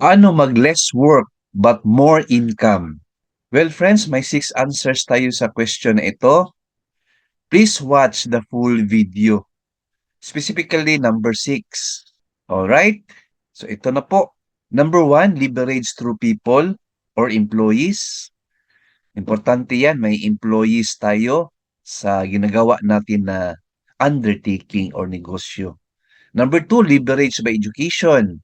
Paano mag-less work but more income? Well, friends, may 6 answers tayo sa question na ito. Please watch the full video. Specifically, number 6. Alright? So, ito na po. Number 1, leverage through people or employees. Importante yan, may employees tayo sa ginagawa natin na undertaking or negosyo. Number 2, leverage by education.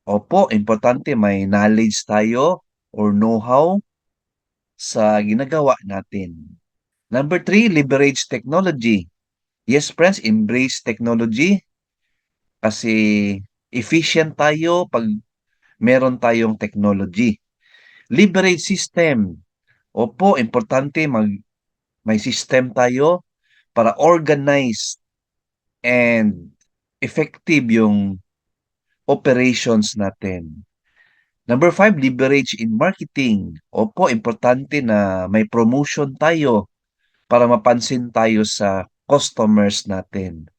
Opo, importante may knowledge tayo or know-how sa ginagawa natin. Number 3, leverage technology. Yes, friends, embrace technology kasi efficient tayo pag meron tayong technology. Leverage system. Opo, importante may system tayo para organized and effective yung operations natin. Number 5, leverage in marketing. Opo, importante na may promotion tayo para mapansin tayo sa customers natin.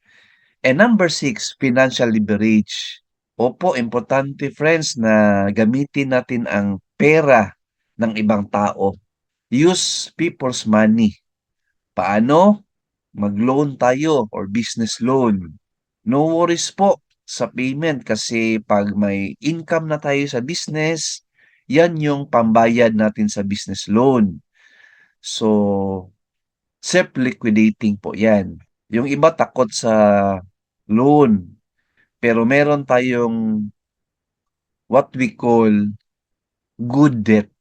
And number 6, financial leverage. Opo, importante friends na gamitin natin ang pera ng ibang tao. Use people's money. Paano? Mag-loan tayo or business loan. No worries po sa payment kasi pag may income na tayo sa business, yan yung pambayad natin sa business loan. So, self-liquidating po yan. Yung iba takot sa loan, pero meron tayong what we call good debt.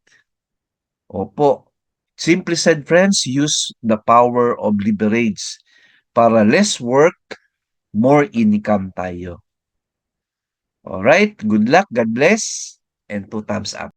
Opo. Simply said, friends, use the power of leverage para less work, more income tayo. Alright, good luck, God bless, and 2 thumbs up.